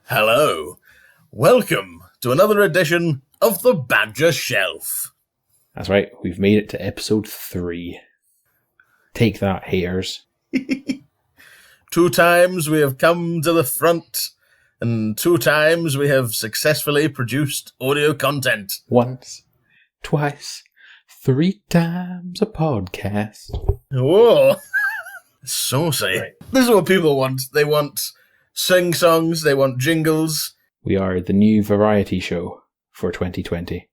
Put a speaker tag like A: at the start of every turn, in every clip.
A: Hello. Welcome to another edition of the Badger Shelf.
B: That's right, we've made it to episode 3. Take that, haters.
A: 2 times we have come to the front, and 2 times we have successfully produced audio content.
B: Once, twice, 3 times a podcast.
A: Whoa. Saucy. Right. This is what people want. They want sing-songs, they want jingles.
B: We are the new variety show for 2020.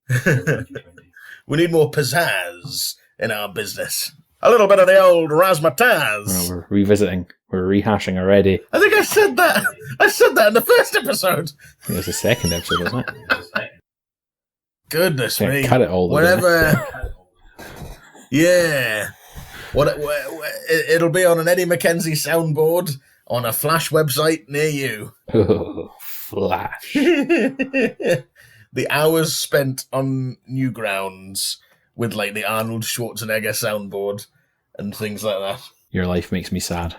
A: We need more pizzazz in our business. A little bit of the old razzmatazz.
B: Well, we're revisiting. We're rehashing already.
A: I think I said that. I said that in the first episode.
B: It was the second episode, wasn't it?
A: Goodness me.
B: Cut it all.
A: Whenever. Yeah. It'll be on an Eddie McKenzie soundboard on a Flash website near you.
B: Oh, Flash.
A: The hours spent on Newgrounds with like the Arnold Schwarzenegger soundboard and things like that.
B: Your life makes me sad.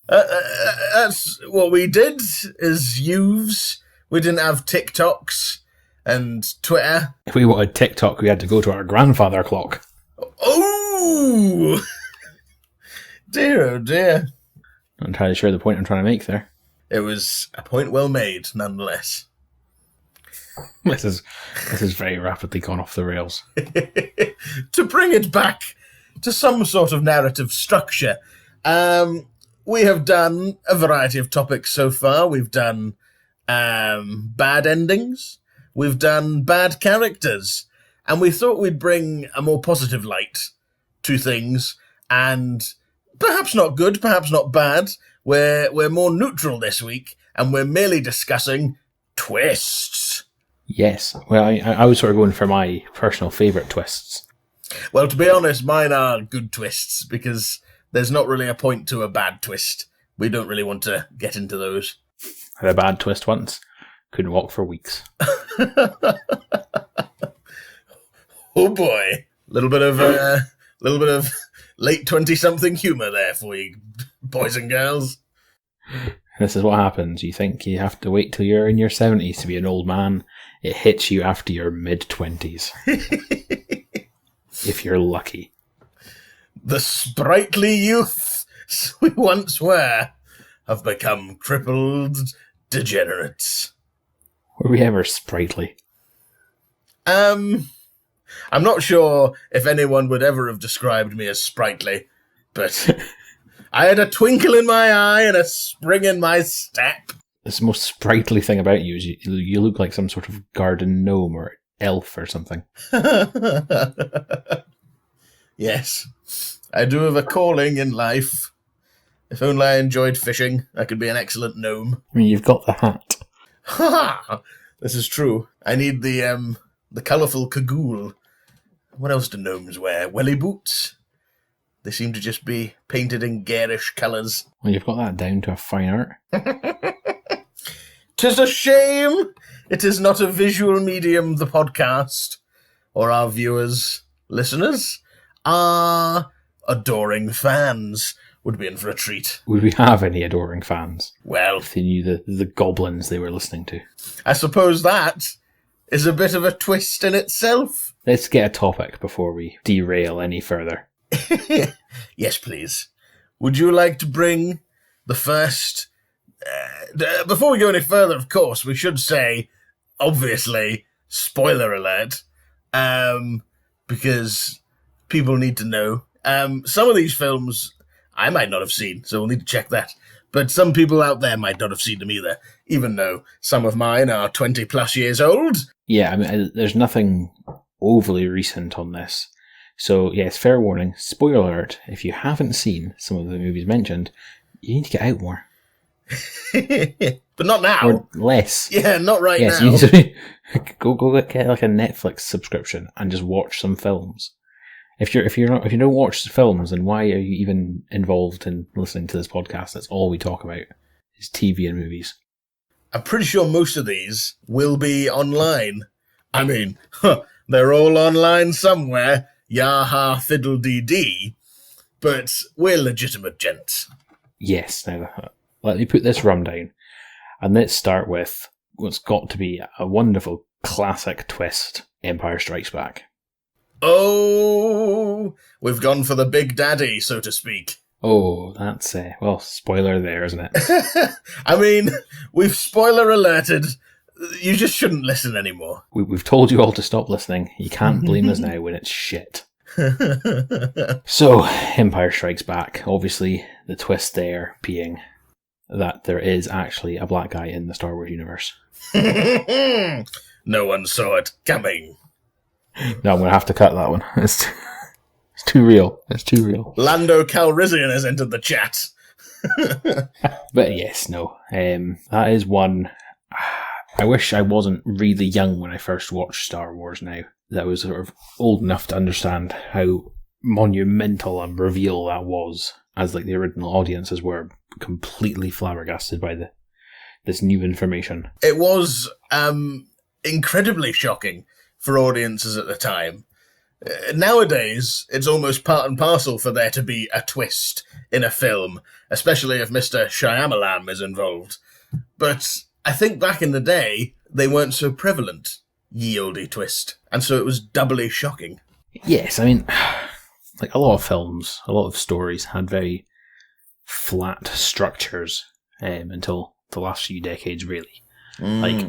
A: That's what we did as youths. We didn't have TikToks and Twitter.
B: If we wanted TikTok, we had to go to our grandfather clock.
A: Oh! Dear, oh dear.
B: Not entirely sure the point I'm trying to make there.
A: It was a point well made, nonetheless.
B: This is very rapidly gone off the rails.
A: To bring it back to some sort of narrative structure, we have done a variety of topics so far. We've done bad endings. We've done bad characters. And we thought we'd bring a more positive light to things. And perhaps not good, perhaps not bad. We're more neutral this week. And we're merely discussing twists.
B: Yes. Well, I was sort of going for my personal favourite twists.
A: Well, to be honest, mine are good twists, because there's not really a point to a bad twist. We don't really want to get into those.
B: I had a bad twist once. Couldn't walk for weeks.
A: Oh boy. Little bit of late 20-something humour there for you, boys and girls.
B: This is what happens. You think you have to wait till you're in your 70s to be an old man. It hits you after your mid-20s. If you're lucky.
A: The sprightly youths we once were have become crippled degenerates.
B: Were we ever sprightly?
A: I'm not sure if anyone would ever have described me as sprightly, but I had a twinkle in my eye and a spring in my step.
B: The most sprightly thing about you is you look like some sort of garden gnome or elf or something.
A: Yes, I do have a calling in life. If only I enjoyed fishing, I could be an excellent gnome.
B: I mean, you've got the hat.
A: Ha! This is true. I need the colourful cagoule. What else do gnomes wear? Welly boots? They seem to just be painted in garish colours.
B: Well, you've got that down to a fine art.
A: 'Tis a shame it is not a visual medium, the podcast, or our viewers, listeners, our adoring fans would be in for a treat.
B: Would we have any adoring fans?
A: Well,
B: if they knew the goblins they were listening to.
A: I suppose that is a bit of a twist in itself.
B: Let's get a topic before we derail any further.
A: Yes, please. Would you like to bring the first... before we go any further, of course, we should say, obviously, spoiler alert, because people need to know. Some of these films I might not have seen, so we'll need to check that. But some people out there might not have seen them either, even though some of mine are 20 plus years old.
B: Yeah, I mean, there's nothing overly recent on this. So, yes, fair warning, spoiler alert, if you haven't seen some of the movies mentioned, you need to get out more.
A: But not now.
B: Or less.
A: Yeah, not right now.
B: Yes, you need to go get like a Netflix subscription and just watch some films. If you don't watch films, then why are you even involved in listening to this podcast? That's all we talk about is TV and movies.
A: I'm pretty sure most of these will be online. I mean, they're all online somewhere. Yaha fiddle dee dee. But we're legitimate gents.
B: Yes. Now, let me put this rundown. And let's start with what's got to be a wonderful classic twist, Empire Strikes Back.
A: Oh, we've gone for the big daddy, so to speak.
B: Oh, that's well, spoiler there, isn't it?
A: I mean, we've spoiler alerted. You just shouldn't listen anymore.
B: We've told you all to stop listening. You can't blame us now when it's shit. So, Empire Strikes Back. Obviously, the twist there being that there is actually a black guy in the Star Wars universe.
A: No one saw it coming.
B: No, I'm going to have to cut that one. It's too real. It's too real.
A: Lando Calrissian has entered the chat.
B: But yes, no. That is one. I wish I wasn't really young when I first watched Star Wars now. That I was sort of old enough to understand how monumental a reveal that was, as like the original audiences were completely flabbergasted by this new information.
A: It was incredibly shocking for audiences at the time. Nowadays, it's almost part and parcel for there to be a twist in a film, especially if Mr. Shyamalan is involved. But I think back in the day, they weren't so prevalent, ye olde twist, and so it was doubly shocking.
B: Yes, I mean, like a lot of films, a lot of stories had very flat structures until the last few decades, really. Like,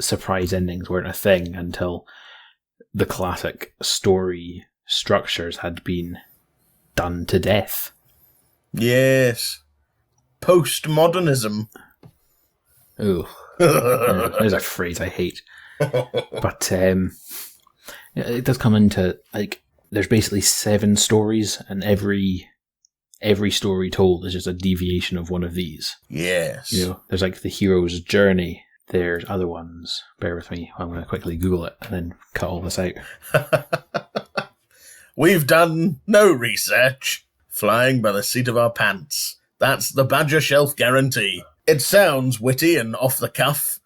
B: surprise endings weren't a thing until the classic story structures had been done to death.
A: Yes. Postmodernism.
B: Ooh. There's a phrase I hate. But it does come into, like, there's basically 7 stories, and every story told is just a deviation of one of these.
A: Yes.
B: You know, there's like the hero's journey. There's other ones. Bear with me. I'm going to quickly Google it and then cut all this out.
A: We've done no research. Flying by the seat of our pants. That's the Badger Shelf guarantee. It sounds witty and off the cuff,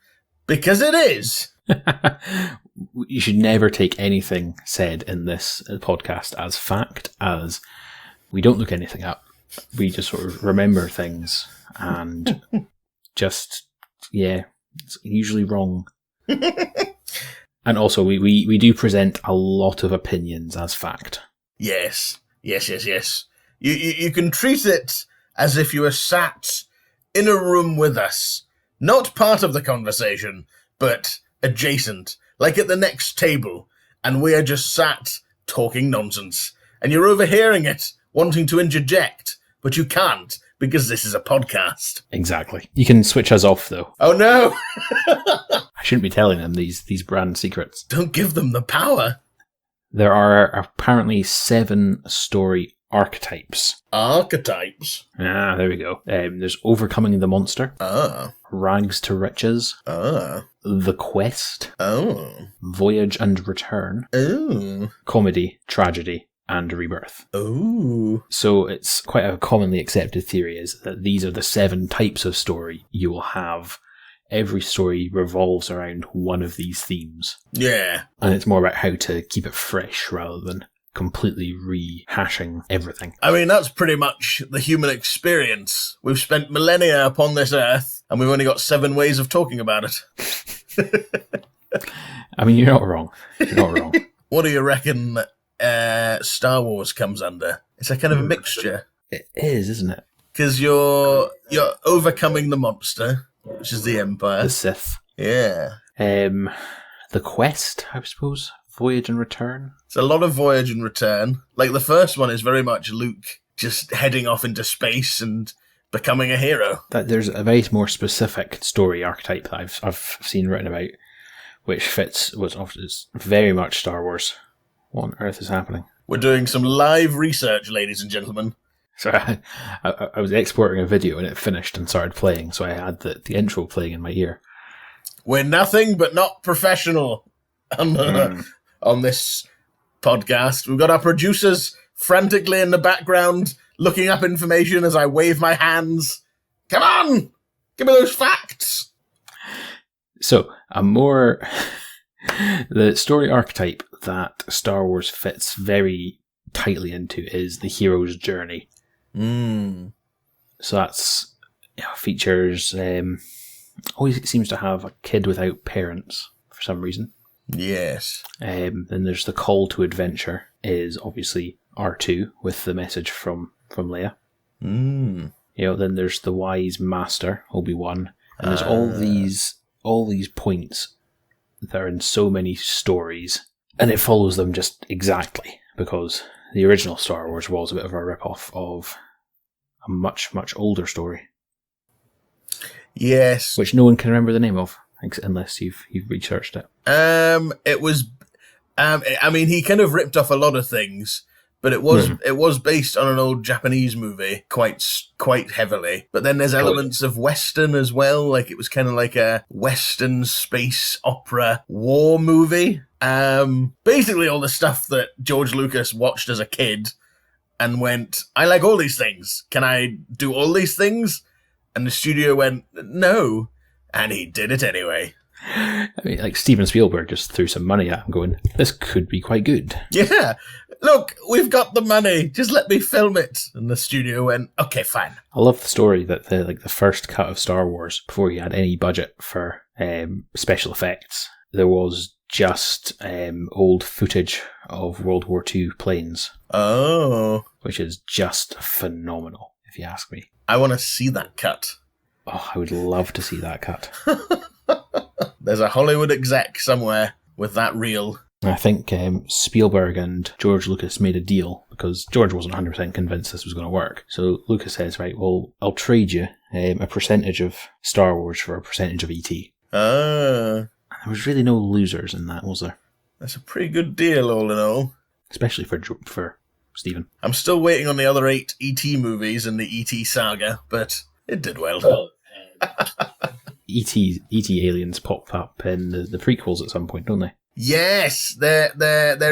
A: because it is.
B: You should never take anything said in this podcast as fact, as we don't look anything up. We just sort of remember things and just, yeah, it's usually wrong. And also, we do present a lot of opinions as fact.
A: Yes. You can treat it as if you were sat in a room with us. Not part of the conversation, but adjacent, like at the next table, and we are just sat talking nonsense. And you're overhearing it, wanting to interject, but you can't, because this is a podcast.
B: Exactly. You can switch us off, though.
A: Oh no!
B: I shouldn't be telling them these brand secrets.
A: Don't give them the power.
B: There are apparently 7 story archetypes.
A: Archetypes?
B: Ah, there we go. There's Overcoming the Monster. Rags to Riches. The Quest. Voyage and Return. Comedy, Tragedy, and Rebirth. So it's quite a commonly accepted theory is that these are the 7 types of story you will have. Every story revolves around one of these themes.
A: Yeah.
B: And it's more about how to keep it fresh rather than completely rehashing everything.
A: I mean, that's pretty much the human experience. We've spent millennia upon this earth, and we've only got 7 ways of talking about it.
B: I mean, you're not wrong. You're not wrong.
A: What do you reckon Star Wars comes under? It's a kind of a mixture.
B: It is, isn't it?
A: Because you're overcoming the monster, which is the Empire.
B: The Sith.
A: Yeah.
B: The Quest, I suppose. Voyage and Return.
A: It's a lot of Voyage and Return. Like, the first one is very much Luke just heading off into space and becoming a hero.
B: There's a very more specific story archetype that I've seen written about, which fits is very much Star Wars. What on earth is happening?
A: We're doing some live research, ladies and gentlemen.
B: So I was exporting a video and it finished and started playing, so I had the intro playing in my ear.
A: We're nothing but not professional on this podcast. We've got our producers frantically in the background looking up information as I wave my hands. Come on! Give me those facts!
B: So, the story archetype that Star Wars fits very tightly into is the hero's journey. So that's features always seems to have a kid without parents for some reason.
A: Yes.
B: Then there's the call to adventure is obviously R2 with the message from Leia.
A: Mm.
B: Then there's the wise master, Obi-Wan, and there's all these points that are in so many stories, and it follows them just exactly, because the original Star Wars was a bit of a rip-off of a much, much older story.
A: Yes.
B: Which no one can remember the name of, unless you've researched it.
A: It was, I mean, he kind of ripped off a lot of things, but it was based on an old Japanese movie quite heavily. But then there's elements of Western as well, like it was kind of like a Western space opera war movie. Basically all the stuff that George Lucas watched as a kid and went, I like all these things. Can I do all these things? And the studio went, no. And he did it anyway.
B: I mean, like Steven Spielberg just threw some money at him going, this could be quite good.
A: Yeah. Look, we've got the money. Just let me film it. And the studio went, okay, fine.
B: I love the story that the first cut of Star Wars, before he had any budget for special effects, there was just old footage of World War II planes.
A: Oh.
B: Which is just phenomenal, if you ask me.
A: I want to see that cut.
B: Oh, I would love to see that cut.
A: There's a Hollywood exec somewhere with that reel.
B: I think Spielberg and George Lucas made a deal because George wasn't 100% convinced this was going to work. So Lucas says, right, well, I'll trade you a percentage of Star Wars for a percentage of E.T.
A: Ah.
B: There was really no losers in that, was there?
A: That's a pretty good deal, all in all.
B: Especially for Stephen.
A: I'm still waiting on the other 8 E.T. movies and the E.T. saga, but it did well.
B: E.T. aliens pop up in the prequels at some point, don't they?
A: Yes, they're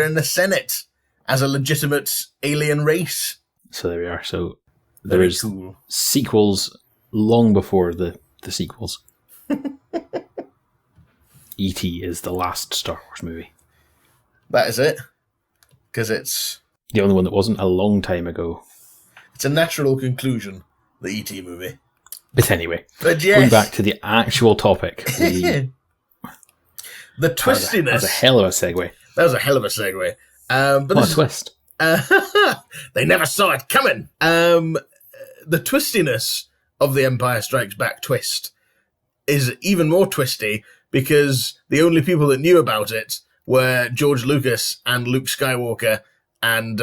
A: in the Senate as a legitimate alien race.
B: So there we are. So there is cool sequels long before the sequels. E.T. is the last Star Wars movie.
A: That is it. Because it's
B: the only one that wasn't a long time ago.
A: It's a natural conclusion, the E.T. movie.
B: But anyway,
A: yes.
B: Going back to the actual topic.
A: The twistiness.
B: That was a hell of a segue.
A: That was a hell of a segue. But
B: what a twist.
A: They never saw it coming. The twistiness of the Empire Strikes Back twist is even more twisty because the only people that knew about it were George Lucas and Luke Skywalker and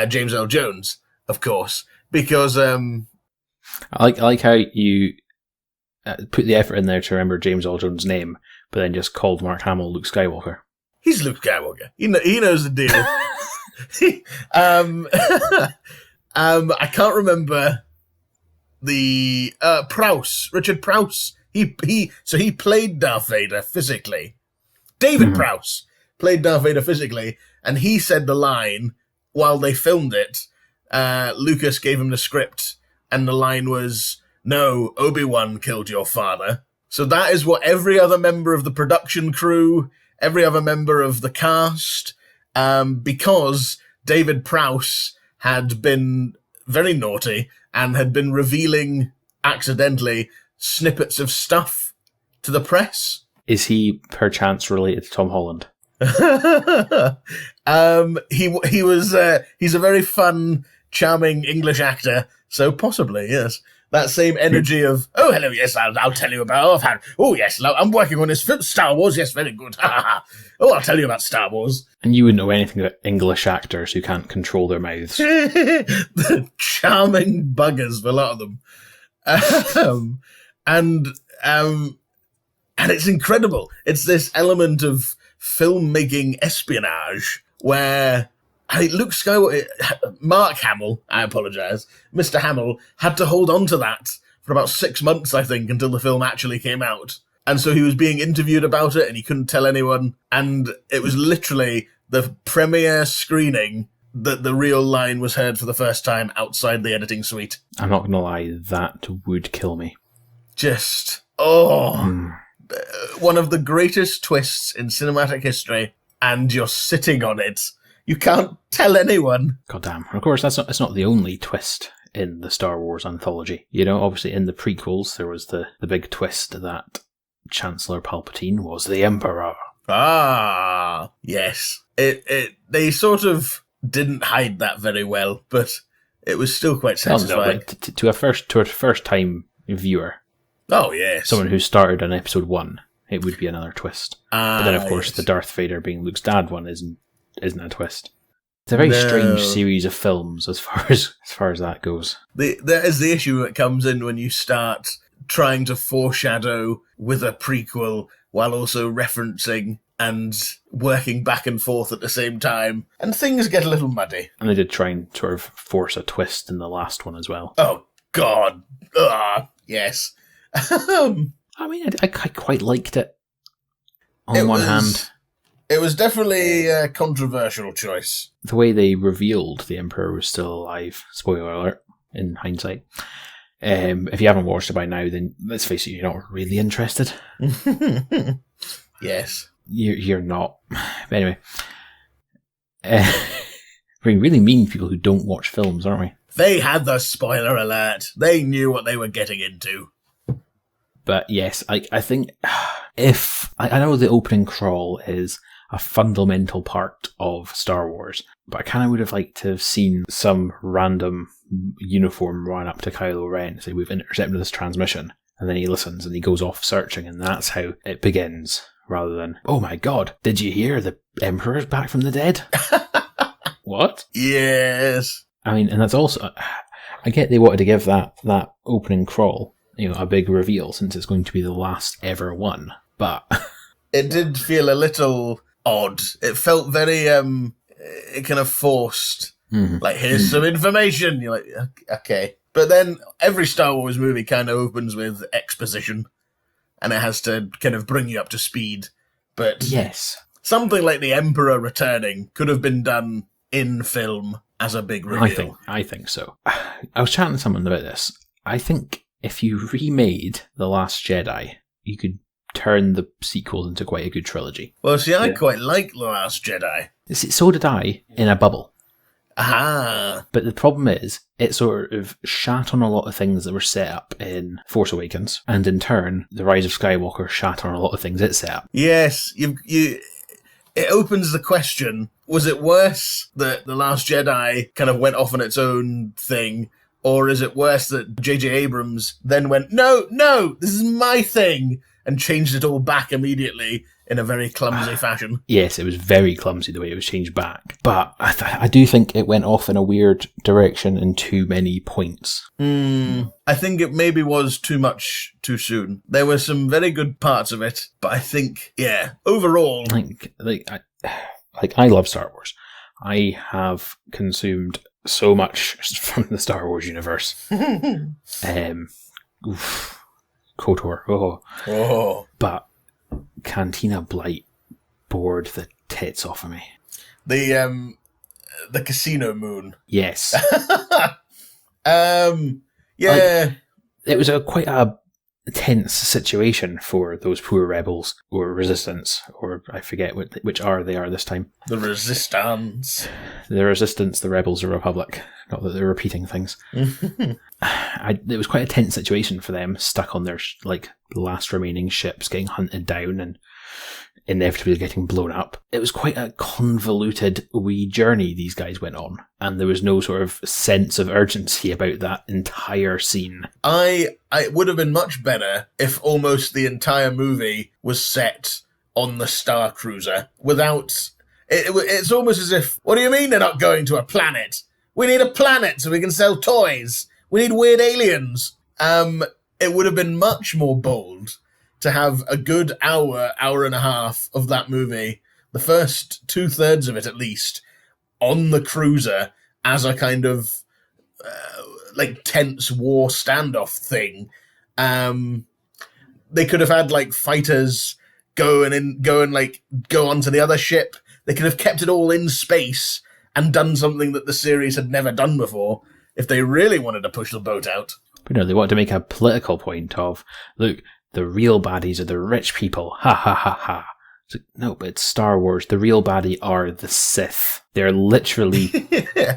A: James Earl Jones, of course, because
B: I like how you put the effort in there to remember James Earl Jones' name, but then just called Mark Hamill Luke Skywalker. He's
A: Luke Skywalker. He knows the deal. I can't remember the Richard Prowse. He played Darth Vader physically. David Prowse played Darth Vader physically, and he said the line while they filmed it. Lucas gave him the script, and the line was, "No, Obi-Wan killed your father." So that is what every other member of the production crew, every other member of the cast, because David Prowse had been very naughty and had been revealing accidentally snippets of stuff to the press.
B: Is he perchance related to Tom Holland?
A: He's a very fun, charming English actor, so possibly, yes. That same energy of, oh, hello, yes, I'll tell you about, yes, I'm working on this film, Star Wars, yes, very good. Oh, I'll tell you about Star Wars.
B: And you wouldn't know anything about English actors who can't control their mouths.
A: The charming buggers, a lot of them. And it's incredible. It's this element of filmmaking espionage where Luke Skywalker, Mark Hamill, I apologise, Mr. Hamill, had to hold on to that for about 6 months, I think, until the film actually came out. And so he was being interviewed about it and he couldn't tell anyone. And it was literally the premiere screening that the real line was heard for the first time outside the editing suite.
B: I'm not going to lie, that would kill me.
A: Just, one of the greatest twists in cinematic history, and you're sitting on it. You can't tell anyone.
B: God damn. Of course, that's not the only twist in the Star Wars anthology. You know, obviously in the prequels, there was the big twist that Chancellor Palpatine was the Emperor.
A: Ah, yes. They sort of didn't hide that very well, but it was still quite satisfying.
B: No, but to a first time viewer,
A: oh yes,
B: someone who started on episode 1, it would be another twist. But then, of course,
A: yes.
B: the Darth Vader being Luke's dad one isn't a twist. It's a very strange series of films as far as that goes.
A: That is the issue that comes in when you start trying to foreshadow with a prequel while also referencing and working back and forth at the same time, and things get a little muddy.
B: And they did try and sort of force a twist in the last one as well.
A: Oh God! Yes.
B: I mean, I quite liked it. On one hand,
A: it was definitely a controversial choice.
B: The way they revealed the Emperor was still alive. Spoiler alert! In hindsight, if you haven't watched it by now, then let's face it, you're not really interested.
A: Yes,
B: you're not. But anyway, we're really mean people who don't watch films, aren't we?
A: They had the spoiler alert. They knew what they were getting into.
B: But yes, I think if I know the opening crawl is a fundamental part of Star Wars, but I kind of would have liked to have seen some random uniform run up to Kylo Ren and say, we've intercepted this transmission, and then he listens and he goes off searching, and that's how it begins, rather than, oh my God, did you hear the Emperor's back from the dead? What?
A: Yes.
B: I mean, and that's also, I get they wanted to give that opening crawl, a big reveal, since it's going to be the last ever one, but
A: it did feel a little odd. It felt very it kind of forced. Like, here's some information. You're like, okay. But then every Star Wars movie kind of opens with exposition, and it has to kind of bring you up to speed. But
B: yes,
A: something like the Emperor returning could have been done in film as a big reveal.
B: I think so. I was chatting to someone about this. I think if you remade The Last Jedi, you could turn the sequels into quite a good trilogy.
A: Well, see, I quite like The Last Jedi.
B: So did I, in a bubble.
A: Aha!
B: But the problem is, it sort of shat on a lot of things that were set up in Force Awakens, and in turn, The Rise of Skywalker shat on a lot of things it set up.
A: Yes, it opens the question, was it worse that The Last Jedi kind of went off on its own thing, or is it worse that J.J. Abrams then went, no, this is my thing, and changed it all back immediately in a very clumsy fashion?
B: Yes, it was very clumsy the way it was changed back. But I do think it went off in a weird direction in too many points.
A: I think it maybe was too much too soon. There were some very good parts of it, but I think, overall...
B: I love Star Wars. I have consumed so much from the Star Wars universe. KOTOR.
A: Oh.
B: But Cantina Blight bored the tits off of me.
A: The Casino Moon.
B: Yes.
A: Yeah.
B: It was quite a tense situation for those poor rebels, or resistance, or I forget which R they are this time.
A: The Resistance.
B: The Resistance, the Rebels, the Republic. Not that they're repeating things. It was quite a tense situation for them, stuck on their last remaining ships, getting hunted down and inevitably getting blown up. It was quite a convoluted wee journey these guys went on, and there was no sort of sense of urgency about that entire scene.
A: It would have been much better if almost the entire movie was set on the Star Cruiser without... It's almost as if, what do you mean they're not going to a planet? We need a planet so we can sell toys. We need weird aliens. It would have been much more bold to have a good hour and a half of that movie, the first 2/3 of it at least, on the cruiser as a kind of tense war standoff thing. They could have had fighters go onto the other ship. They could have kept it all in space and done something that the series had never done before if they really wanted to push the boat out.
B: But no, they wanted to make a political point of, look, the real baddies are the rich people, ha ha ha ha. It's like, no, but it's Star Wars. The real baddie are the Sith. They're literally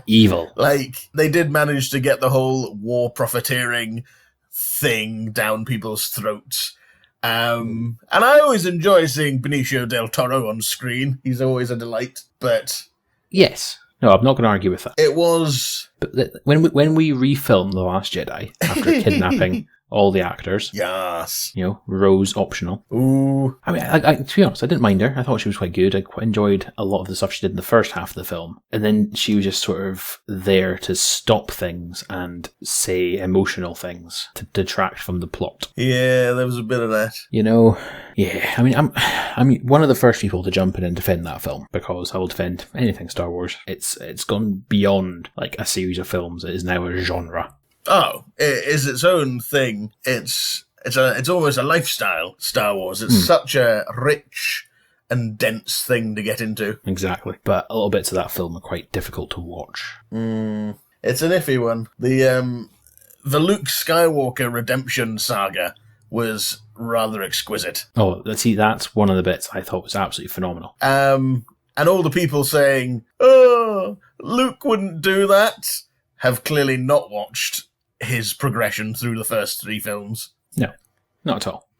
B: evil.
A: Like, they did manage to get the whole war profiteering thing down people's throats. And I always enjoy seeing Benicio del Toro on screen. He's always a delight. But
B: yes. No, I'm not going to argue with that.
A: it was...
B: But when we refilmed The Last Jedi, after kidnapping all the actors,
A: Yes.
B: Rose optional.
A: Ooh.
B: I mean, I to be honest, I didn't mind her. I thought she was quite good. I quite enjoyed a lot of the stuff she did in the first half of the film. And then she was just sort of there to stop things and say emotional things to detract from the plot.
A: Yeah, there was a bit of that.
B: Yeah. I mean, one of the first people to jump in and defend that film, because I will defend anything Star Wars. It's gone beyond like a series of films. It is now a genre.
A: Oh, it is its own thing. It's almost a lifestyle, Star Wars. It's such a rich and dense thing to get into.
B: Exactly. But a little bits of that film are quite difficult to watch.
A: It's an iffy one. The Luke Skywalker redemption saga was rather exquisite.
B: Oh, see, that's one of the bits I thought was absolutely phenomenal.
A: And all the people saying, "Oh, Luke wouldn't do that," have clearly not watched his progression through the first 3 films.
B: No, not at all.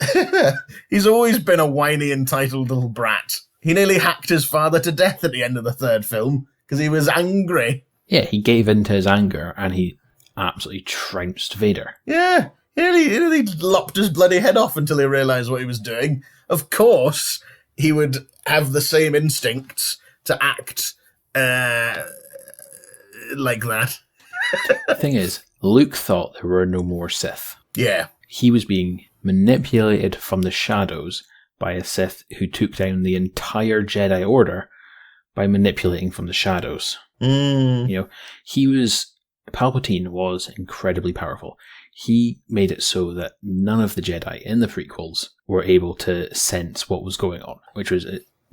A: He's always been a whiny, entitled little brat. He nearly hacked his father to death at the end of the 3rd film because he was angry.
B: Yeah, he gave in to his anger and he absolutely trounced Vader.
A: Yeah, he nearly lopped his bloody head off until he realised what he was doing. Of course, he would have the same instincts to act like that.
B: The thing is, Luke thought there were no more Sith.
A: Yeah.
B: He was being manipulated from the shadows by a Sith who took down the entire Jedi Order by manipulating from the shadows. Palpatine was incredibly powerful. He made it so that none of the Jedi in the prequels were able to sense what was going on, which was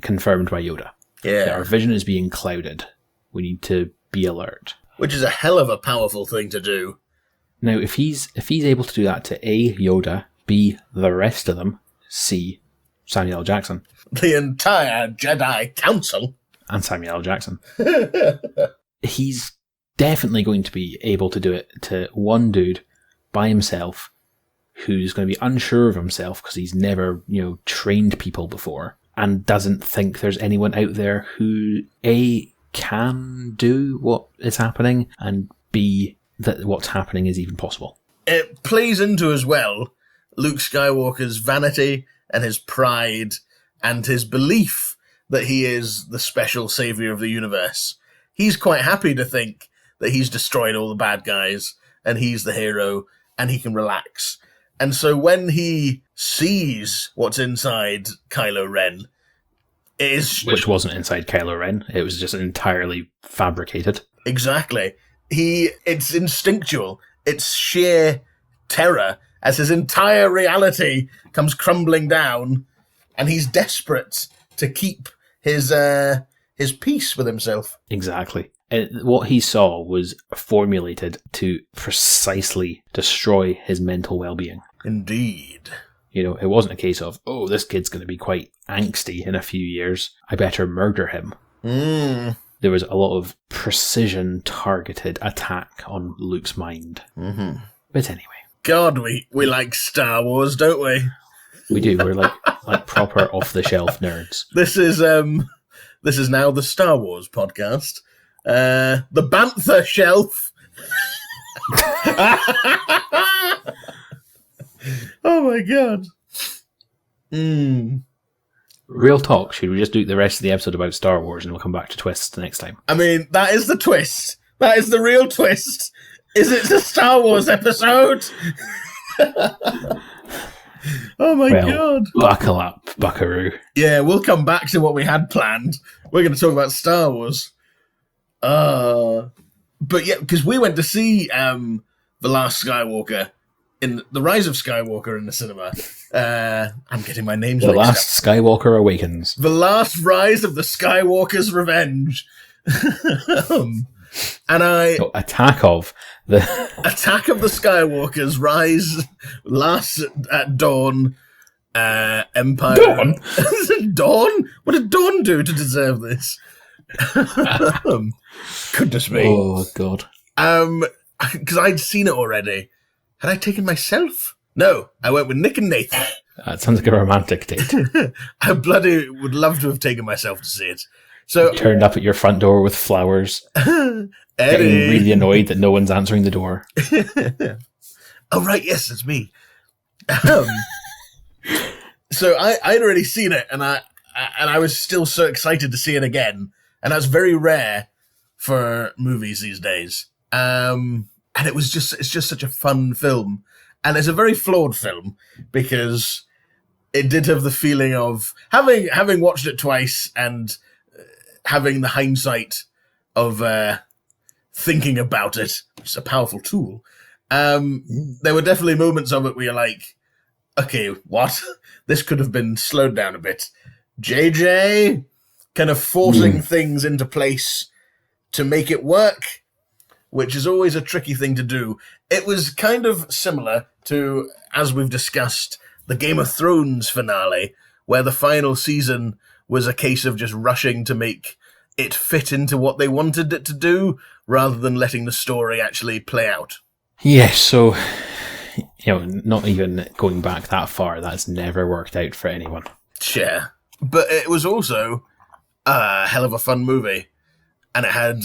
B: confirmed by Yoda.
A: Yeah.
B: That our vision is being clouded. We need to be alert.
A: Which is a hell of a powerful thing to do.
B: Now, if he's able to do that to A, Yoda, B, the rest of them, C, Samuel L. Jackson.
A: The entire Jedi Council.
B: And Samuel L. Jackson. He's definitely going to be able to do it to one dude by himself who's going to be unsure of himself because he's never, trained people before and doesn't think there's anyone out there who, A, can do what is happening, and B, that what's happening is even possible.
A: It plays into as well Luke Skywalker's vanity and his pride and his belief that he is the special savior of the universe. He's quite happy to think that he's destroyed all the bad guys and he's the hero and he can relax. And so when he sees what's inside Kylo Ren, which
B: wasn't inside Kylo Ren, it was just entirely fabricated.
A: Exactly. It's instinctual. It's sheer terror as his entire reality comes crumbling down, and he's desperate to keep his peace with himself.
B: Exactly. What he saw was formulated to precisely destroy his mental well-being.
A: Indeed.
B: It wasn't a case of, oh, this kid's going to be quite angsty in a few years, I better murder him. There was a lot of precision targeted attack on Luke's mind. Mm-hmm. But anyway.
A: God, we like Star Wars, don't we?
B: We do. We're like proper off-the-shelf nerds.
A: This is now the Star Wars podcast. The Bantha Shelf. Oh my god.
B: Real talk, should we just do the rest of the episode about Star Wars and we'll come back to twists next time?
A: I mean, that is the twist. That is the real twist. Is it a Star Wars episode? Oh my god.
B: Buckle up, buckaroo.
A: Yeah, we'll come back to what we had planned. We're going to talk about Star Wars. But yeah, because we went to see The Last Skywalker in The Rise of Skywalker in the cinema. I'm getting my names
B: mixed up. The Last Skywalker Awakens.
A: The Last Rise of the Skywalker's Revenge.
B: Attack of the
A: Attack of the Skywalkers, Rise, Last at Dawn, Empire.
B: Dawn?
A: Dawn? What did Dawn do to deserve this? Goodness me.
B: Oh, God.
A: Because I'd seen it already. Had I taken myself? No, I went with Nick and Nathan.
B: That sounds like a romantic date.
A: I bloody would love to have taken myself to see it. So
B: Turned up at your front door with flowers, getting
A: Eddie.
B: really annoyed that no one's answering the door.
A: Oh, right, yes, it's me. So I'd already seen it, and I was still so excited to see it again, and that's very rare for movies these days. And it's just such a fun film, and it's a very flawed film because it did have the feeling of having watched it twice and having the hindsight of thinking about it, which is a powerful tool. There were definitely moments of it where you're like, okay, what? This could have been slowed down a bit. JJ kind of forcing things into place to make it work, which is always a tricky thing to do. It was kind of similar to, as we've discussed, the Game of Thrones finale, where the final season was a case of just rushing to make it fit into what they wanted it to do, rather than letting the story actually play out.
B: Yes, so, not even going back that far, that's never worked out for anyone.
A: Yeah. But it was also a hell of a fun movie, and it had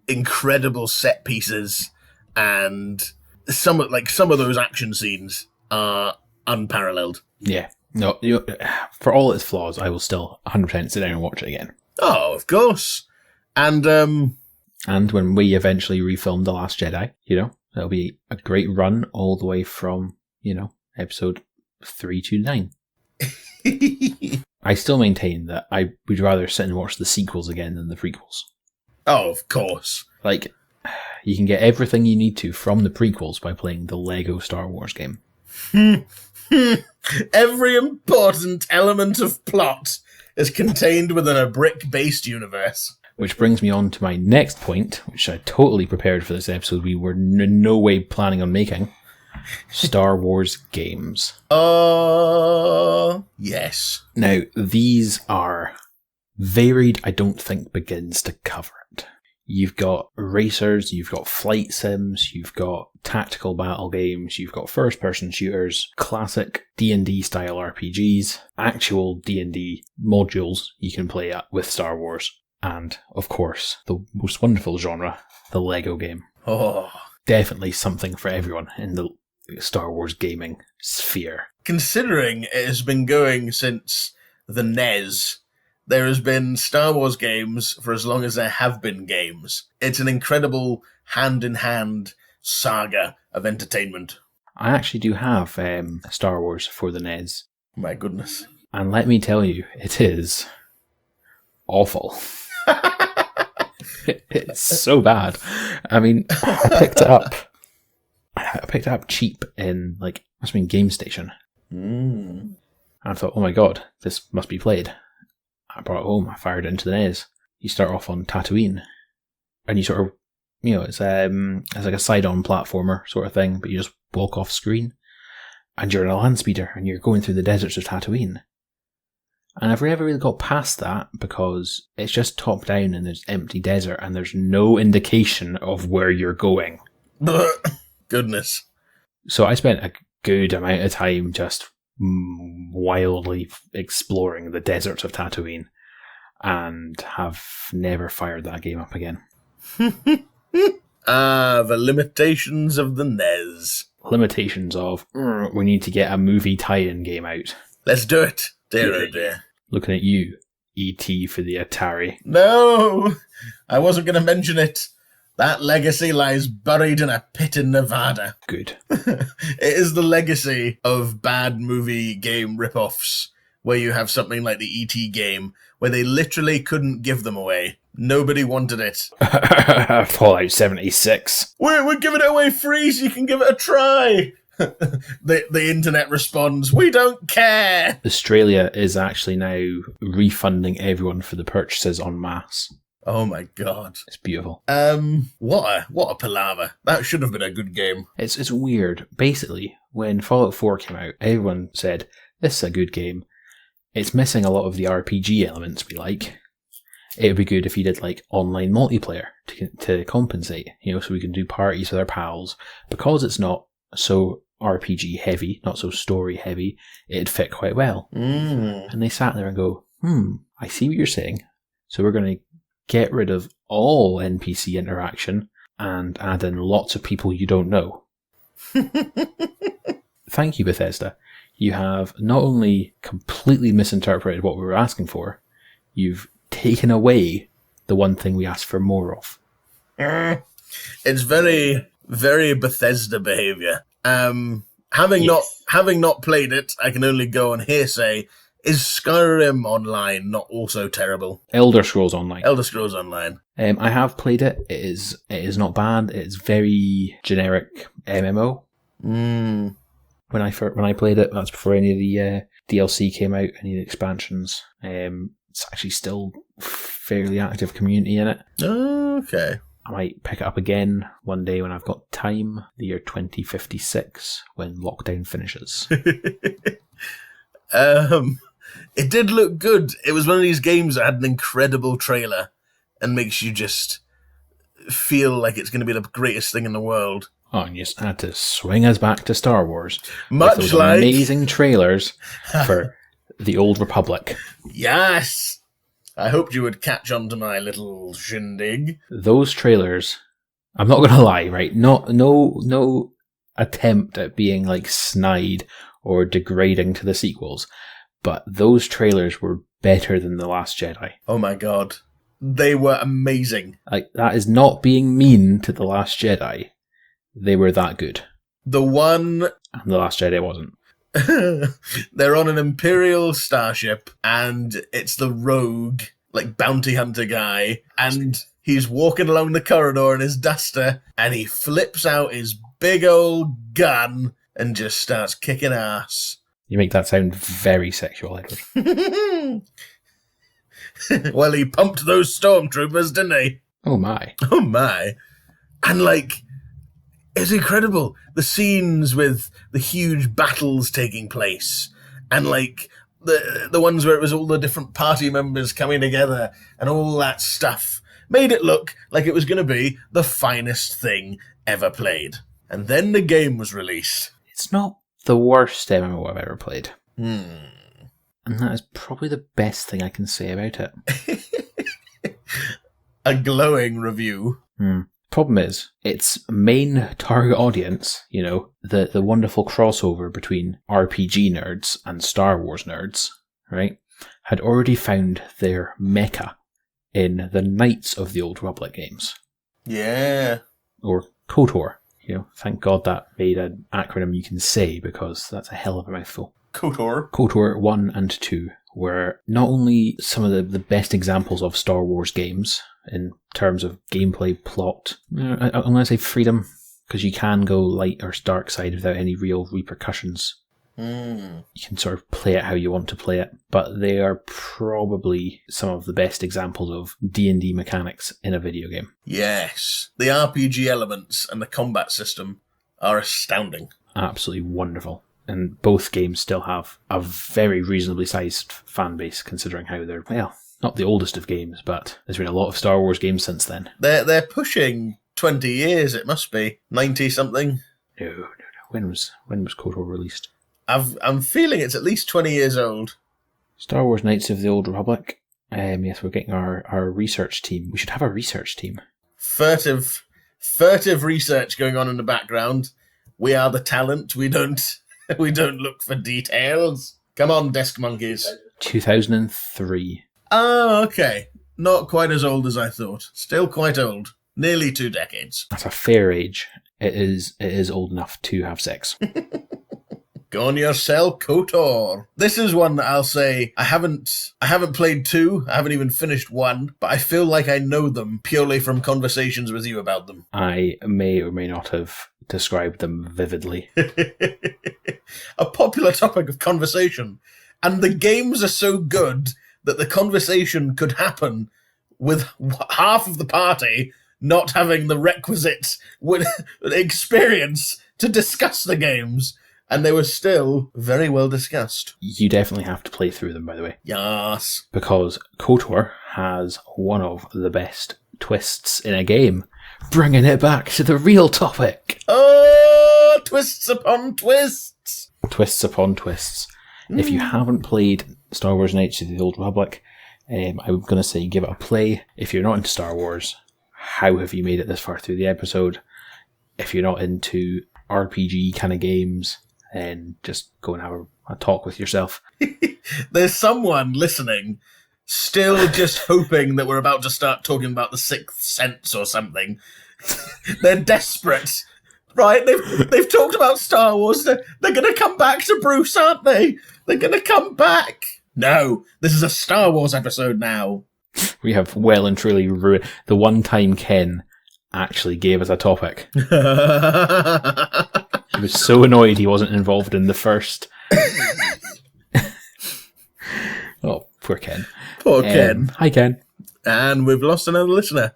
A: incredible set pieces, and some of those action scenes are unparalleled.
B: Yeah. No, for all its flaws, I will still 100% sit down and watch it again.
A: Oh, of course. And
B: when we eventually refilm The Last Jedi, it'll be a great run all the way from, episode 3 to 9. I still maintain that I would rather sit and watch the sequels again than the prequels.
A: Oh, of course.
B: Like, you can get everything you need to from the prequels by playing the Lego Star Wars game.
A: Every important element of plot is contained within a brick-based universe.
B: Which brings me on to my next point, which I totally prepared for this episode. We were in no way planning on making. Star Wars games.
A: Yes.
B: Now, these are varied. I don't think begins to cover it. You've got racers, you've got flight sims, you've got tactical battle games, you've got first-person shooters, classic D&D style RPGs, actual D&D modules you can play at with Star Wars, and, of course, the most wonderful genre, the Lego game.
A: Oh.
B: Definitely something for everyone in the Star Wars gaming sphere.
A: Considering it has been going since the NES, there has been Star Wars games for as long as there have been games. It's an incredible hand-in-hand saga of entertainment.
B: I actually do have Star Wars for the NES.
A: My goodness.
B: And let me tell you, it is awful. It's so bad. I mean, I picked it up cheap in, must have been Game Station. And I thought, oh my god, this must be played. I brought it home, I fired it into the NES. You start off on Tatooine, and you sort of, it's like a side-on platformer sort of thing, but you just walk off screen, and you're in a land speeder, and you're going through the deserts of Tatooine. And I've never really got past that, because it's just top down, and there's empty desert, and there's no indication of where you're going.
A: Goodness.
B: So I spent a good amount of time just wildly exploring the deserts of Tatooine, and have never fired that game up again.
A: The limitations of the NES.
B: Limitations of, we need to get a movie tie-in game out.
A: Let's do it. Dear oh dear.
B: Looking at you, E.T. for the Atari.
A: No! I wasn't going to mention it. That legacy lies buried in a pit in Nevada.
B: Good.
A: It is the legacy of bad movie game rip-offs, where you have something like the E.T. game, where they literally couldn't give them away. Nobody wanted it.
B: Fallout 76.
A: We're giving it away free so you can give it a try. The internet responds, we don't care.
B: Australia is actually now refunding everyone for the purchases en masse.
A: Oh my god.
B: It's beautiful.
A: What a palaver. That should have been a good game.
B: It's weird. Basically, when Fallout 4 came out, everyone said, this is a good game. It's missing a lot of the RPG elements we like. It would be good if you did like online multiplayer to compensate, so we can do parties with our pals. Because it's not so RPG heavy, not so story heavy, it'd fit quite well. And they sat there and go, I see what you're saying. So we're going to get rid of all NPC interaction and add in lots of people you don't know. Thank you, Bethesda. You have not only completely misinterpreted what we were asking for, you've taken away the one thing we asked for more of.
A: It's very, very Bethesda behaviour. Having not played it, I can only go on hearsay. Is Skyrim Online not also terrible?
B: Elder Scrolls Online.
A: I
B: have played it. It is not bad. It's very generic MMO. When I played it, that's before any of the DLC came out, any of the expansions. It's actually still fairly active community in it.
A: Okay.
B: I might pick it up again one day when I've got time, the year 2056, when lockdown finishes.
A: It did look good. It was one of these games that had an incredible trailer and makes you just feel like it's going to be the greatest thing in the world.
B: Oh, and you just had to swing us back to Star Wars.
A: Much
B: with those
A: like
B: amazing trailers for the Old Republic.
A: Yes! I hoped you would catch on to my little shindig.
B: Those trailers, I'm not going to lie, right? No attempt at being like snide or degrading to the sequels, but those trailers were better than The Last Jedi.
A: Oh my god. They were amazing.
B: Like, that is not being mean to The Last Jedi. They were that good.
A: The one...
B: And The Last Jedi wasn't.
A: They're on an Imperial starship, and it's the rogue, like, bounty hunter guy, and he's walking along the corridor in his duster, and he flips out his big old gun and just starts kicking ass.
B: You make that sound very sexual, Edward.
A: Well, he pumped those stormtroopers, didn't he?
B: Oh my.
A: Oh my. And, like, it's incredible. The scenes with the huge battles taking place, and, like, the ones where it was all the different party members coming together and all that stuff made it look like it was going to be the finest thing ever played. And then the game was released.
B: It's not the worst MMO I've ever played.
A: And
B: that is probably the best thing I can say about it.
A: A glowing review.
B: Problem is, its main target audience, the wonderful crossover between RPG nerds and Star Wars nerds, right, had already found their mecca in the Knights of the Old Republic games.
A: Yeah.
B: Or KOTOR. Thank God that made an acronym you can say, because that's a hell of a mouthful.
A: KOTOR.
B: KOTOR 1 and 2 were not only some of the best examples of Star Wars games in terms of gameplay, plot. I'm going to say freedom, because you can go light or dark side without any real repercussions. You can sort of play it how you want to play it, but they are probably some of the best examples of D&D mechanics in a video game.
A: Yes. The RPG elements and the combat system are astounding.
B: Absolutely wonderful. And both games still have a very reasonably sized fan base, considering how they're, not the oldest of games, but there's been a lot of Star Wars games since then.
A: They're pushing 20 years, it must be. 90-something?
B: No. When was KOTOR released?
A: I'm feeling it's at least 20 years old.
B: Star Wars Knights of the Old Republic. Yes, we're getting our research team. We should have a research team.
A: Furtive research going on in the background. We are the talent. We don't look for details. Come on, desk monkeys.
B: 2003.
A: Oh, okay. Not quite as old as I thought. Still quite old. Nearly 2 decades.
B: That's a fair age. It is old enough to have sex.
A: Go on yourself, KOTOR. This is one that I'll say I haven't played 2. I haven't even finished 1, but I feel like I know them purely from conversations with you about them.
B: I may or may not have described them vividly.
A: A popular topic of conversation. And the games are so good that the conversation could happen with half of the party not having the requisite experience to discuss the games. and they were still very well discussed.
B: You definitely have to play through them, by the way.
A: Yes.
B: Because KOTOR has one of the best twists in a game, bringing it back to the real topic.
A: Oh, twists upon twists.
B: Twists upon twists. If you haven't played Star Wars Knights of the Old Republic, I'm going to say give it a play. If you're not into Star Wars, how have you made it this far through the episode? If you're not into RPG kind of games, then just go and have a talk with yourself.
A: There's someone listening still just hoping that we're about to start talking about the Sixth Sense or something. They're desperate. Right, they've talked about Star Wars. They're going to come back to Bruce, aren't they? They're going to come back. No, this is a Star Wars episode now.
B: We have well and truly ruined the one time Ken actually gave us a topic. He was so annoyed he wasn't involved in the first. Oh, poor Ken.
A: Poor Ken.
B: Hi, Ken.
A: And we've lost another listener.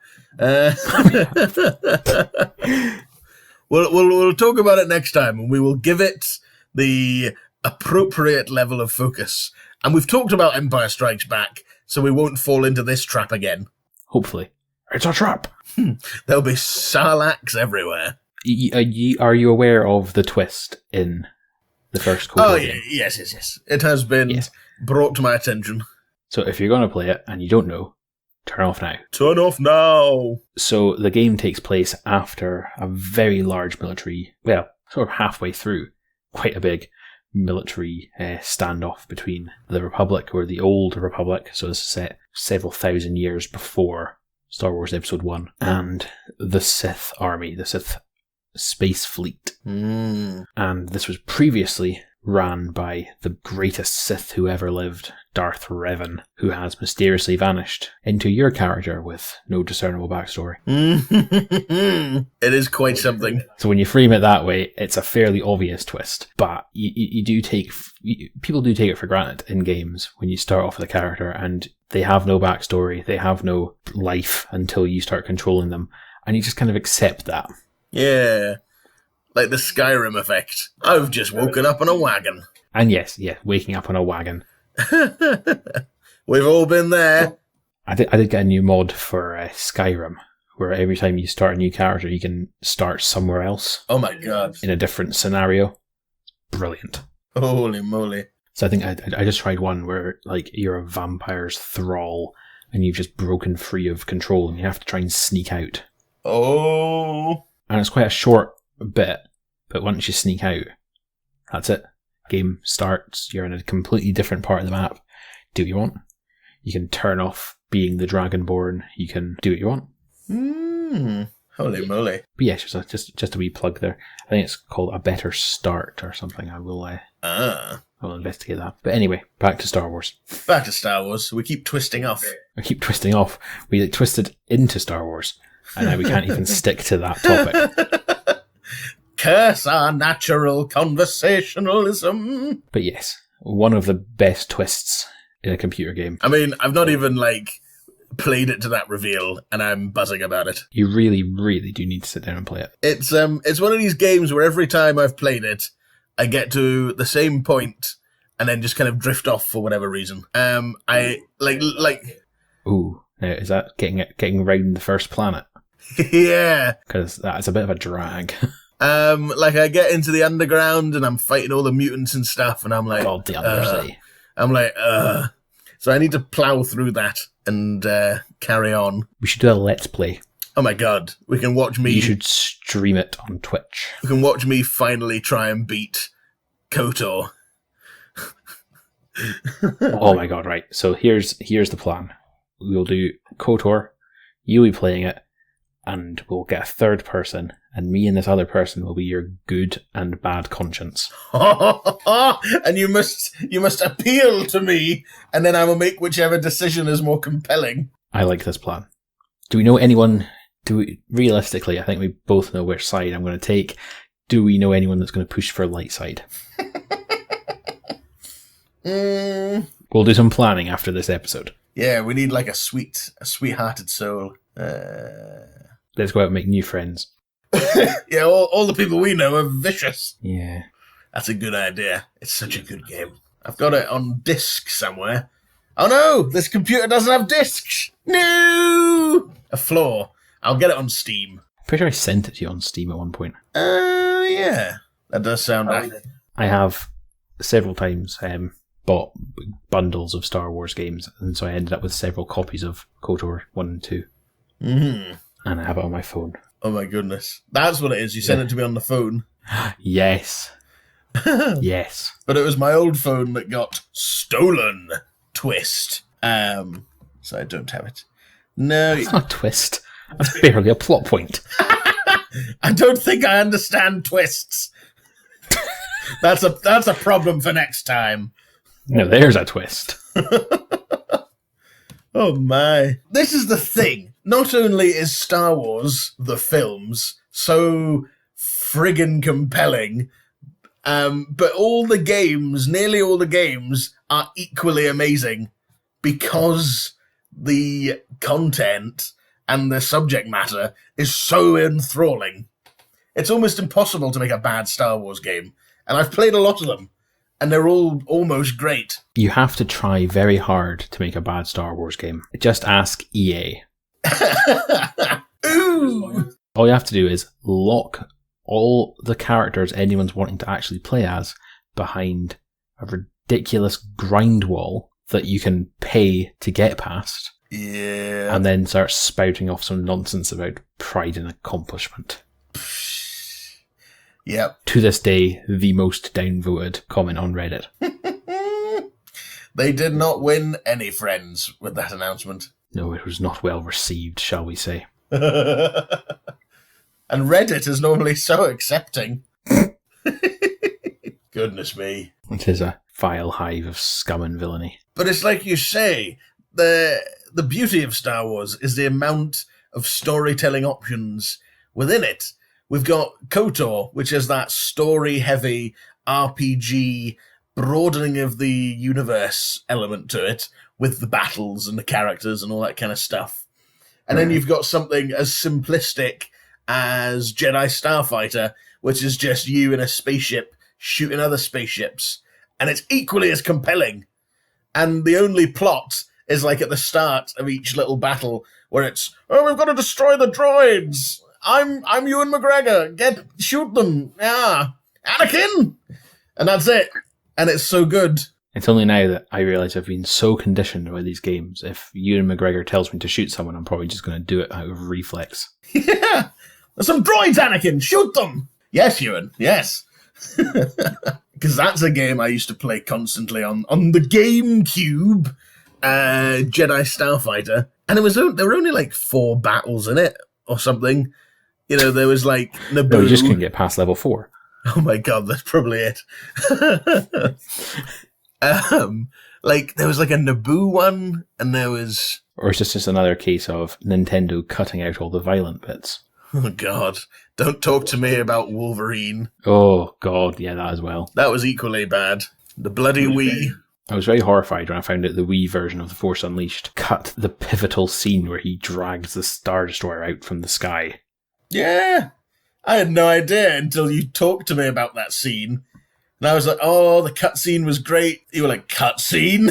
A: We'll talk about it next time, and we will give it the appropriate level of focus. And we've talked about Empire Strikes Back, so we won't fall into this trap again.
B: Hopefully. It's a trap.
A: There'll be sarlaccs everywhere.
B: Are you aware of the twist in the first KOTOR game?
A: Yes. It has been brought to my attention.
B: So if you're going to play it and you don't know, turn off now.
A: Turn off now!
B: So the game takes place after a very large military, well, sort of halfway through, quite a big military standoff between the Republic, or the Old Republic, so this is set several thousand years before Star Wars Episode 1, and the Sith army, the Sith space fleet. And this was previously ran by the greatest Sith who ever lived, Darth Revan, who has mysteriously vanished into your character with no discernible backstory.
A: It is quite something.
B: So when you frame it that way, it's a fairly obvious twist, but people do take it for granted in games when you start off with a character and they have no backstory, they have no life until you start controlling them, and you just kind of accept that.
A: Yeah. Like the Skyrim effect. I've just woken up on a wagon.
B: And yes, waking up on a wagon.
A: We've all been there.
B: I did get a new mod for Skyrim, where every time you start a new character, you can start somewhere else.
A: Oh my god.
B: In a different scenario. Brilliant.
A: Holy moly.
B: So I think I just tried one where like you're a vampire's thrall and you've just broken free of control and you have to try and sneak out.
A: Oh.
B: And it's quite a short bit, but once you sneak out, that's it. Game starts, you're in a completely different part of the map. Do what you want. You can turn off being the Dragonborn. You can do what you want.
A: Holy moly.
B: But yeah, just a wee plug there. I think it's called A Better Start or something. I will investigate that. But anyway, back to Star Wars.
A: Back to Star Wars. We keep twisting off.
B: We twisted into Star Wars. And now we can't even stick to that topic.
A: Curse our natural conversationalism.
B: But yes, one of the best twists in a computer game.
A: I mean, I've not even, played it to that reveal, and I'm buzzing about it.
B: You really, really do need to sit down and play it.
A: It's one of these games where every time I've played it, I get to the same point, and then just kind of drift off for whatever reason.
B: Ooh, now is that getting round the first planet?
A: Yeah.
B: Because that's a bit of a drag.
A: I get into the underground and I'm fighting all the mutants and stuff, and I'm like,
B: God, the Undersea.
A: I'm like, So I need to plow through that and carry on.
B: We should do a Let's Play.
A: Oh my god, we can watch me.
B: You should stream it on Twitch.
A: We can watch me finally try and beat KOTOR.
B: Oh my god, right. So here's the plan. We'll do KOTOR, you'll be playing it, and we'll get a third person, and me and this other person will be your good and bad conscience.
A: And you must appeal to me, and then I will make whichever decision is more compelling.
B: I like this plan. Do we know anyone? Realistically, I think we both know which side I'm going to take. Do we know anyone that's going to push for light side? We'll do some planning after this episode.
A: Yeah, we need a sweet-hearted soul.
B: Let's go out and make new friends.
A: Yeah, all the people we know are vicious.
B: Yeah.
A: That's a good idea. It's such a good game. I've got it on disc somewhere. Oh no, this computer doesn't have discs. No! A flaw. I'll get it on Steam.
B: Pretty sure I sent it to you on Steam at one point.
A: Yeah. That does sound accurate.
B: I have several times bought bundles of Star Wars games, and so I ended up with several copies of KOTOR 1 and 2.
A: Mm-hmm.
B: And I have it on my phone.
A: Oh my goodness. That's what it is. You sent it to me on the phone.
B: Yes. Yes.
A: But it was my old phone that got stolen. Twist. So I don't have it. No.
B: It's not a twist. That's barely a plot point.
A: I don't think I understand twists. That's a problem for next time.
B: No, there's a twist.
A: Oh my. This is the thing. Not only is Star Wars, the films, so friggin' compelling, but all the games, nearly all the games, are equally amazing because the content and the subject matter is so enthralling. It's almost impossible to make a bad Star Wars game, and I've played a lot of them, and they're all almost great.
B: You have to try very hard to make a bad Star Wars game. Just ask EA.
A: Ooh!
B: All you have to do is lock all the characters anyone's wanting to actually play as behind a ridiculous grind wall that you can pay to get past.
A: Yeah.
B: And then start spouting off some nonsense about pride and accomplishment.
A: Yep.
B: To this day, the most downvoted comment on Reddit.
A: They did not win any friends with that announcement.
B: No, it was not well received, shall we say.
A: And Reddit is normally so accepting. Goodness me.
B: It is a vile hive of scum and villainy.
A: But it's like you say, the beauty of Star Wars is the amount of storytelling options within it. We've got KOTOR, which is that story-heavy RPG broadening of the universe element to it, with the battles and the characters and all that kind of stuff. And then you've got something as simplistic as Jedi Starfighter, which is just you in a spaceship shooting other spaceships. And it's equally as compelling. And the only plot is like at the start of each little battle where it's, oh, we've got to destroy the droids. I'm Ewan McGregor. Shoot them. Yeah. Anakin. And that's it. And it's so good.
B: It's only now that I realise I've been so conditioned by these games. If Ewan McGregor tells me to shoot someone, I'm probably just going to do it out of reflex.
A: Yeah. There's some droids, Anakin. Shoot them. Yes, Ewan. Yes. Because that's a game I used to play constantly on the GameCube, Jedi Starfighter. And there were only like 4 battles in it or something. You know, there was like Naboo.
B: No, you just couldn't get past level 4.
A: Oh my god, that's probably it. Like there was like a Naboo one, and there was.
B: Or it's just another case of Nintendo cutting out all the violent bits.
A: Oh god, don't talk to me about Wolverine.
B: Oh god, yeah, that as well.
A: That was equally bad. The bloody Wii.
B: I was very horrified when I found out the Wii version of The Force Unleashed cut the pivotal scene where he drags the Star Destroyer out from the sky.
A: Yeah, I had no idea until you talked to me about that scene. And I was like, oh, the cutscene was great. You were like, cutscene?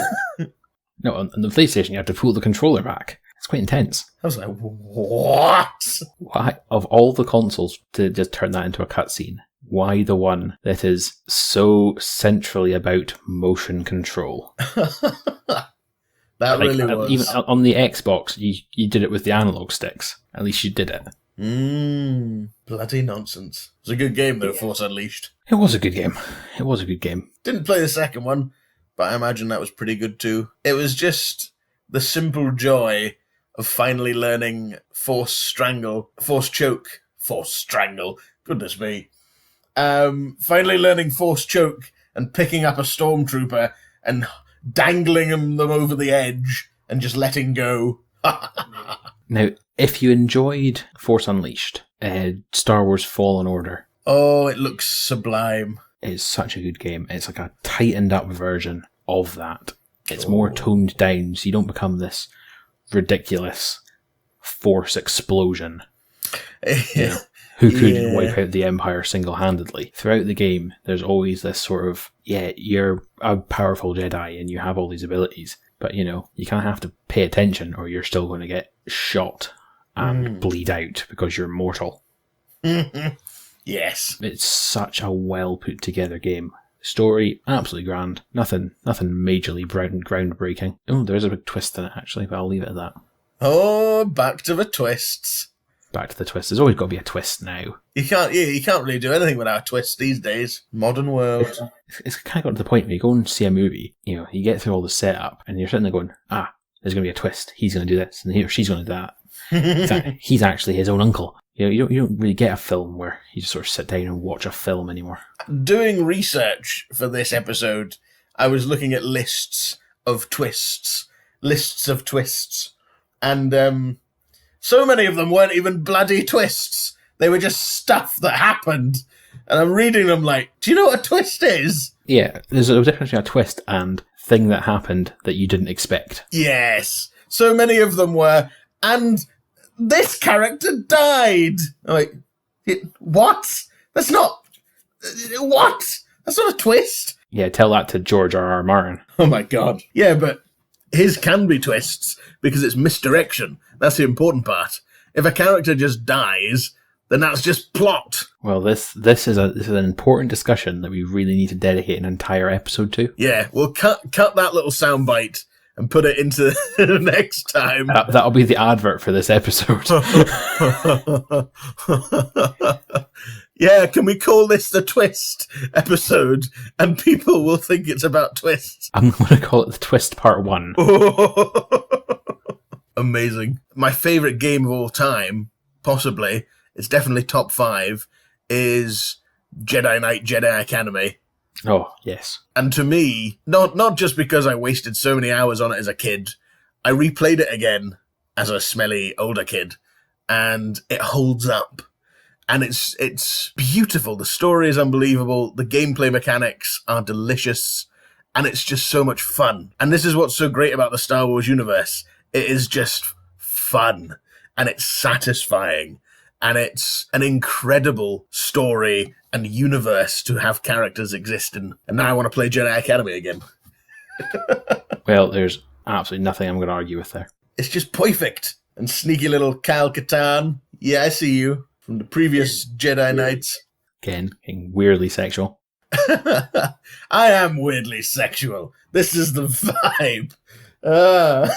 B: No, on the PlayStation you have to pull the controller back. It's quite intense.
A: I was like, what?
B: Why, of all the consoles to just turn that into a cutscene, why the one that is so centrally about motion control?
A: That really was.
B: Even on the Xbox, you did it with the analog sticks. At least you did it.
A: Bloody nonsense. It was a good game, though, Force Unleashed.
B: It was a good game. It was a good game.
A: Didn't play the second one, but I imagine that was pretty good, too. It was just the simple joy of finally learning Force Strangle. Goodness me. Finally learning Force Choke and picking up a Stormtrooper and dangling them over the edge and just letting go.
B: Now, if you enjoyed Force Unleashed, Star Wars Fallen Order.
A: Oh, it looks sublime.
B: It's such a good game. It's like a tightened up version of that. It's more toned down, so you don't become this ridiculous Force explosion.
A: Yeah.
B: who could wipe out the Empire single-handedly. Throughout the game, there's always this sort of, you're a powerful Jedi and you have all these abilities, but, you kind of have to pay attention or you're still going to get shot and bleed out because you're mortal.
A: Yes.
B: It's such a well-put-together game. Story, absolutely grand. Nothing majorly groundbreaking. Oh, there's a big twist in it, actually, but I'll leave it at that.
A: Oh, back to the twists.
B: Back to the twist. There's always got to be a twist now.
A: You can't really do anything without twists these days. Modern world.
B: It's kind of got to the point where you go and see a movie, you get through all the setup, and you're sitting there going, there's going to be a twist. He's going to do this, and he or she's going to do that. In fact, he's actually his own uncle. You don't really get a film where you just sort of sit down and watch a film anymore. Doing
A: research for this episode, I was looking at lists of twists, and so many of them weren't even bloody twists. They were just stuff that happened. And I'm reading them like, do you know what a twist is?
B: Yeah, there's a difference between a twist and thing that happened that you didn't expect.
A: Yes. So many of them were, and this character died. I'm like, what? That's not... What? That's not a twist.
B: Yeah, tell that to George R.R. Martin.
A: Oh my God. Yeah, but his can be twists because it's misdirection. That's the important part. If a character just dies, then that's just plot.
B: Well, this is an important discussion that we really need to dedicate an entire episode to.
A: Yeah, we'll cut that little soundbite and put it into the next time.
B: That'll be the advert for this episode.
A: Yeah, can we call this the twist episode? And people will think it's about twists.
B: I'm going to call it the Twist Part 1.
A: Amazing. My favourite game of all time, possibly, it's definitely top 5, is Jedi Knight Jedi Academy.
B: Oh, yes.
A: And to me, not just because I wasted so many hours on it as a kid, I replayed it again as a smelly older kid, and it holds up. And it's beautiful. The story is unbelievable. The gameplay mechanics are delicious. And it's just so much fun. And this is what's so great about the Star Wars universe. It is just fun. And it's satisfying. And it's an incredible story and universe to have characters exist in. And now I want to play Jedi Academy again.
B: Well, there's absolutely nothing I'm going to argue with there.
A: It's just perfect. And sneaky little Kyle Katarn. Yeah, I see you. From the previous Jedi Knights.
B: Again, getting weirdly sexual.
A: I am weirdly sexual. This is the vibe. Oh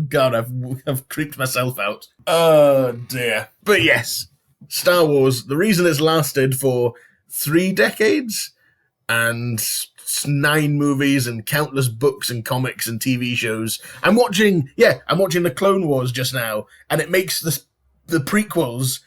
A: God, I've creeped myself out. Oh dear. But yes, Star Wars, the reason it's lasted for 3 decades and 9 movies and countless books and comics and TV shows. I'm watching the Clone Wars just now, and it makes the prequels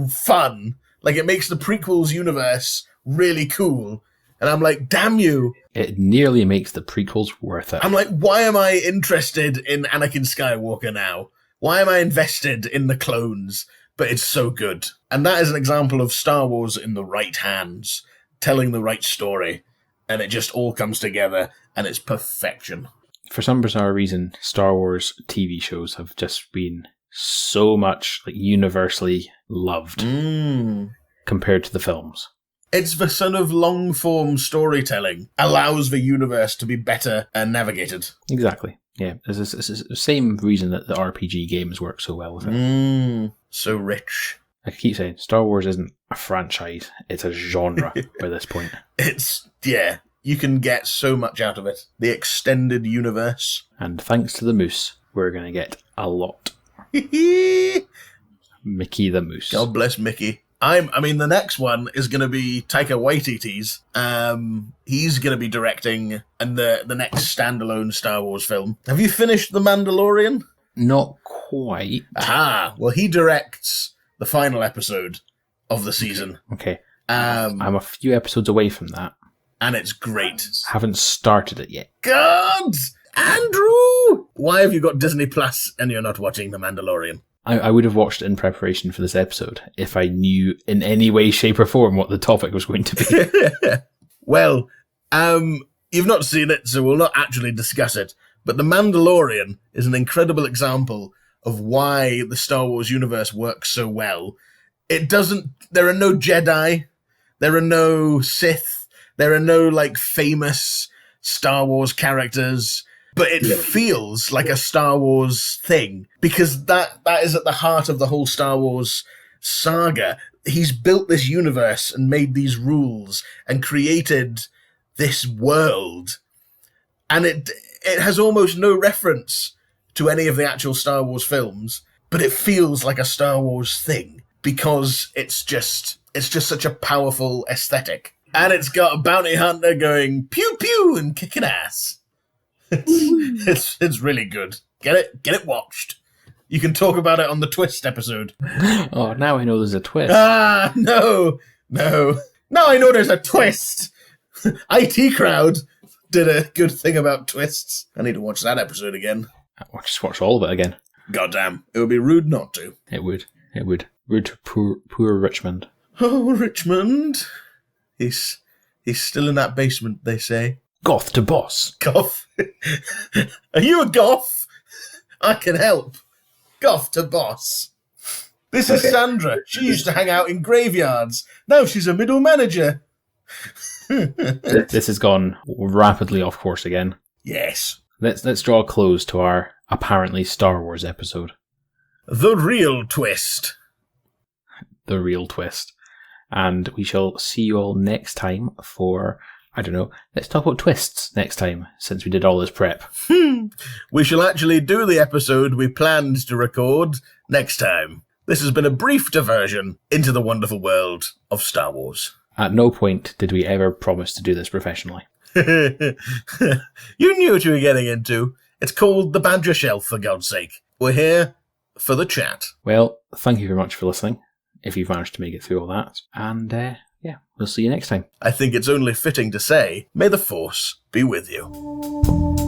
A: fun. Like, it makes the prequels universe really cool. And I'm like, damn you.
B: It nearly makes the prequels worth it.
A: I'm like, why am I interested in Anakin Skywalker now? Why am I invested in the clones? But it's so good. And that is an example of Star Wars in the right hands, telling the right story. And it just all comes together, and it's perfection.
B: For some bizarre reason, Star Wars TV shows have just been so much universally loved compared to the films.
A: It's the sort of long-form storytelling allows the universe to be better navigated.
B: Exactly. Yeah, it's the same reason that the RPG games work so well with it.
A: So rich.
B: I keep saying, Star Wars isn't a franchise, it's a genre by this point.
A: You can get so much out of it. The extended universe.
B: And thanks to the moose, we're going to get a lot. Mickey the Moose.
A: God bless Mickey. The next one is going to be Taika Waititi's. He's going to be directing the next standalone Star Wars film. Have you finished The Mandalorian?
B: Not quite.
A: Well, he directs the final episode of the season.
B: Okay. I'm a few episodes away from that.
A: And it's great.
B: Haven't started it yet.
A: God! Andrew! Why have you got Disney Plus and you're not watching The Mandalorian?
B: I would have watched it in preparation for this episode if I knew in any way, shape or form what the topic was going to be.
A: Well, you've not seen it, so we'll not actually discuss it. But The Mandalorian is an incredible example of why the Star Wars universe works so well. it doesn't. There are no Jedi. There are no Sith. There are no like famous Star Wars characters. But it feels like a Star Wars thing because that is at the heart of the whole Star Wars saga. He's built this universe and made these rules and created this world. And it has almost no reference to any of the actual Star Wars films, but it feels like a Star Wars thing because it's just such a powerful aesthetic. And it's got a bounty hunter going pew pew and kicking ass. It's really good. Get it watched. You can talk about it on the Twist episode.
B: Oh, now I know there's a twist.
A: Ah, no. Now I know there's a twist. IT Crowd did a good thing about twists. I need to watch that episode again.
B: I'll just watch all of it again.
A: Goddamn. It would be rude not to.
B: It would. Rude to poor Richmond.
A: Oh, Richmond. He's still in that basement, they say.
B: Goth to boss.
A: Goth? Are you a goth? I can help. Goth to boss. This is Sandra. She used to hang out in graveyards. Now she's a middle manager.
B: This has gone rapidly off course again.
A: Yes.
B: Let's draw a close to our apparently Star Wars episode.
A: The real twist.
B: The real twist. And we shall see you all next time for, I don't know, let's talk about twists next time, since we did all this prep.
A: We shall actually do the episode we planned to record next time. This has been a brief diversion into the wonderful world of Star Wars.
B: At no point did we ever promise to do this professionally.
A: You knew what you were getting into. It's called the Badger Shelf, for God's sake. We're here for the chat.
B: Well, thank you very much for listening, if you've managed to make it through all that. And, yeah, we'll see you next time.
A: I think it's only fitting to say, may the Force be with you.